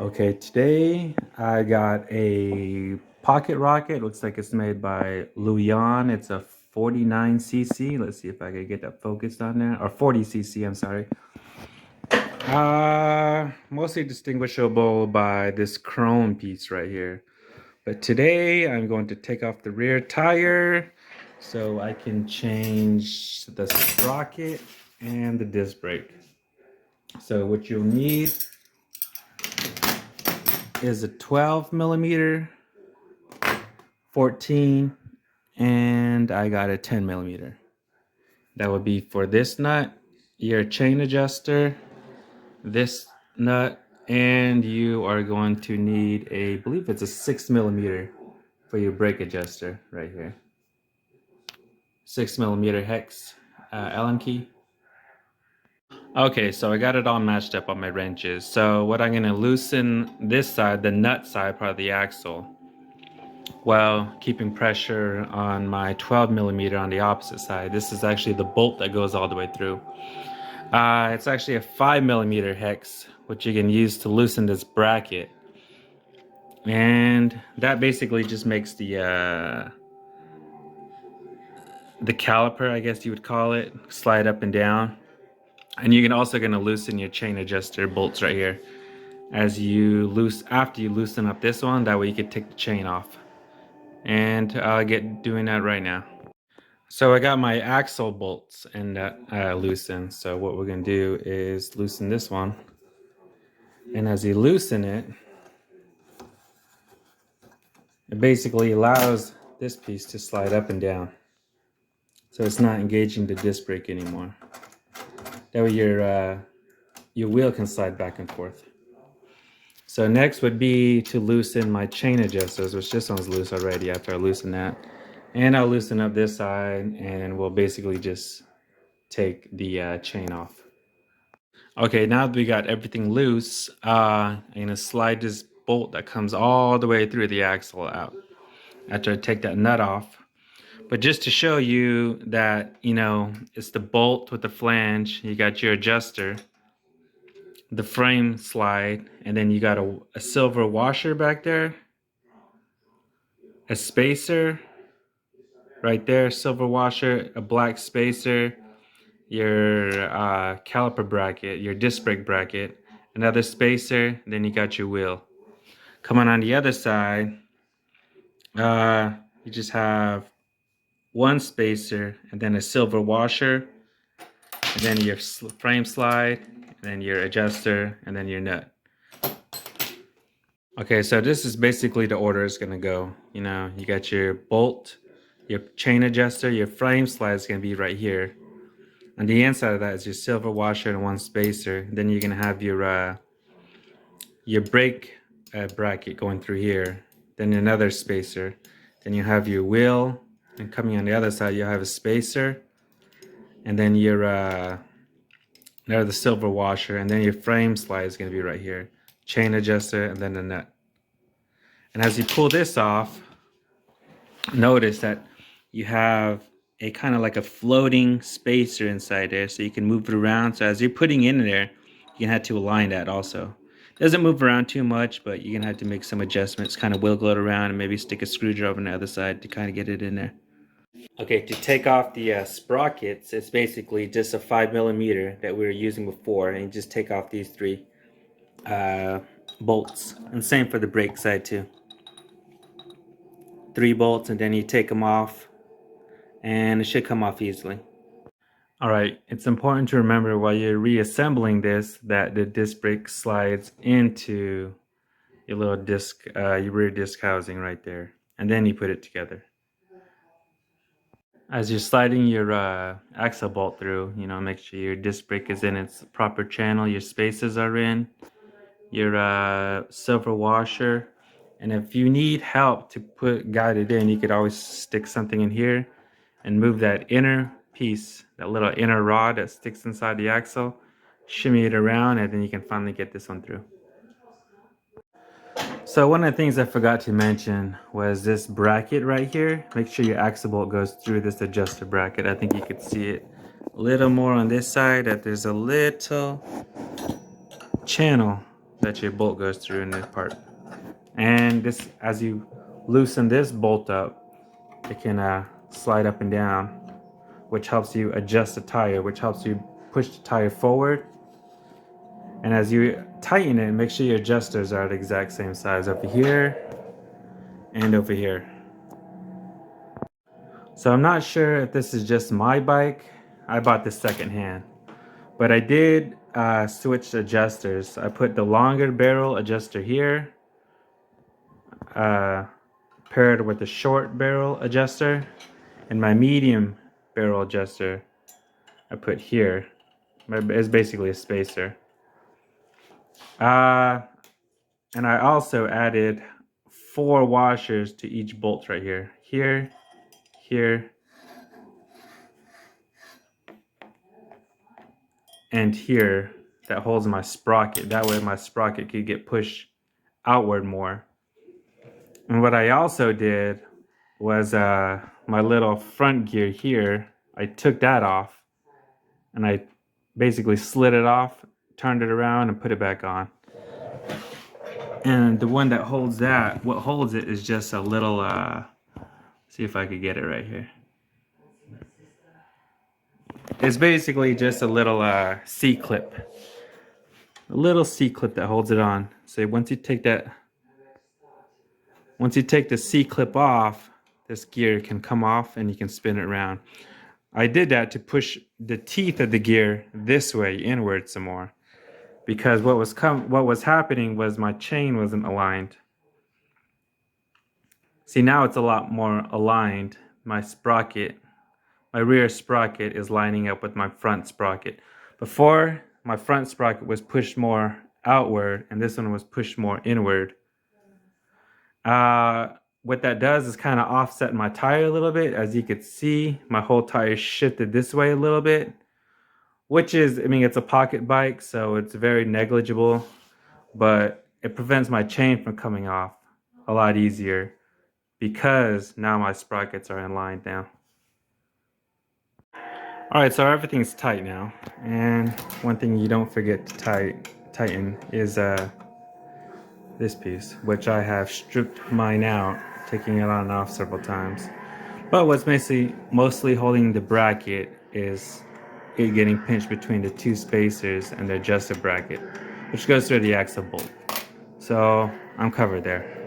Okay, today I got a pocket rocket. Looks like it's made by Luyuan. It's a 49cc. Let's see if I can get that focused on there. Or 40cc, I'm sorry. Mostly distinguishable by this chrome piece right here. But today I'm going to take off the rear tire so I can change the sprocket and the disc brake. So what you'll need is a 12 millimeter, 14, and I got a 10 millimeter. That would be for this nut, your chain adjuster, this nut, and you are going to need I believe it's a 6 millimeter for your brake adjuster right here. 6 millimeter hex Allen key. Okay, so I got it all matched up on my wrenches. So what I'm gonna loosen this side, the nut side, part of the axle, while keeping pressure on my 12 millimeter on the opposite side. This is actually the bolt that goes all the way through. It's actually a 5 millimeter hex, which you can use to loosen this bracket. And that basically just makes the caliper, I guess you would call it, slide up and down. And you're also going to loosen your chain adjuster bolts right here after you loosen up this one. That way you can take the chain off. And I'll get doing that right now. So I got my axle bolts and loosened. So what we're gonna do is loosen this one. And as you loosen it, it basically allows this piece to slide up and down. So it's not engaging the disc brake anymore. That way your wheel can slide back and forth. So next would be to loosen my chain adjusters, which this one's loose already after I loosen that. And I'll loosen up this side and we'll basically just take the chain off. Okay, now that we got everything loose, I'm gonna slide this bolt that comes all the way through the axle out after I take that nut off. But just to show you that, it's the bolt with the flange, you got your adjuster, the frame slide, and then you got a silver washer back there, a spacer right there, silver washer, a black spacer, your caliper bracket, your disc brake bracket, another spacer, then you got your wheel. Coming on the other side, you just have one spacer and then a silver washer, and then your frame slide, and then your adjuster, and then your nut. Okay, so this is basically the order it's gonna go. You got your bolt, your chain adjuster, your frame slide is gonna be right here. On the inside of that is your silver washer and one spacer. Then you're gonna have your brake bracket going through here. Then another spacer. Then you have your wheel, and coming on the other side you have a spacer, and then your the silver washer, and then your frame slide is gonna be right here. Chain adjuster, and then the nut. And as you pull this off, notice that you have a kind of like a floating spacer inside there, so you can move it around. So as you're putting in there, you can have to align that also. It doesn't move around too much, but you're gonna have to make some adjustments, kind of wiggle it around, and maybe stick a screwdriver on the other side to kind of get it in there. Okay, to take off the sprockets, it's basically just a 5 millimeter that we were using before, and you just take off these three bolts, and same for the brake side too. 3 bolts, and then you take them off, and it should come off easily. Alright, it's important to remember while you're reassembling this that the disc brake slides into your little disc, your rear disc housing right there, and then you put it together. As you're sliding your axle bolt through, make sure your disc brake is in its proper channel, your spaces are in, your silver washer, and if you need help to guide it in, you could always stick something in here and move that inner piece, that little inner rod that sticks inside the axle, shimmy it around, and then you can finally get this one through. So one of the things I forgot to mention was this bracket right here. Make sure your axle bolt goes through this adjuster bracket. I think you could see it a little more on this side, that there's a little channel that your bolt goes through in this part. And this, as you loosen this bolt up, it can slide up and down, which helps you adjust the tire, which helps you push the tire forward. And as you tighten it, make sure your adjusters are the exact same size over here and over here. So I'm not sure if this is just my bike. I bought this secondhand, but I did switch adjusters. I put the longer barrel adjuster here, paired with the short barrel adjuster, and my medium barrel adjuster I put here. It's basically a spacer. And I also added 4 washers to each bolt right here. Here, and here, that holds my sprocket. That way my sprocket could get pushed outward more. And what I also did was my little front gear here, I took that off and I basically slid it off, turned it around and put it back on. And the one that holds that, what holds it is just a little, see if I could get it right here. It's basically just a little C-clip. A little C-clip that holds it on. So once you take the C-clip off, this gear can come off and you can spin it around. I did that to push the teeth of the gear this way, inward some more. Because what was happening was my chain wasn't aligned. See, now it's a lot more aligned. My sprocket, my rear sprocket is lining up with my front sprocket. Before, my front sprocket was pushed more outward and this one was pushed more inward. What that does is kind of offset my tire a little bit. As you can see, my whole tire shifted this way a little bit, which is, I mean, it's a pocket bike, so it's very negligible, but it prevents my chain from coming off a lot easier because now my sprockets are in line now. Alright, so everything's tight now, and one thing you don't forget to tighten is this piece, which I have stripped mine out, taking it on and off several times. But what's mostly holding the bracket is it getting pinched between the 2 spacers and the adjuster bracket, which goes through the axle bolt. So I'm covered there.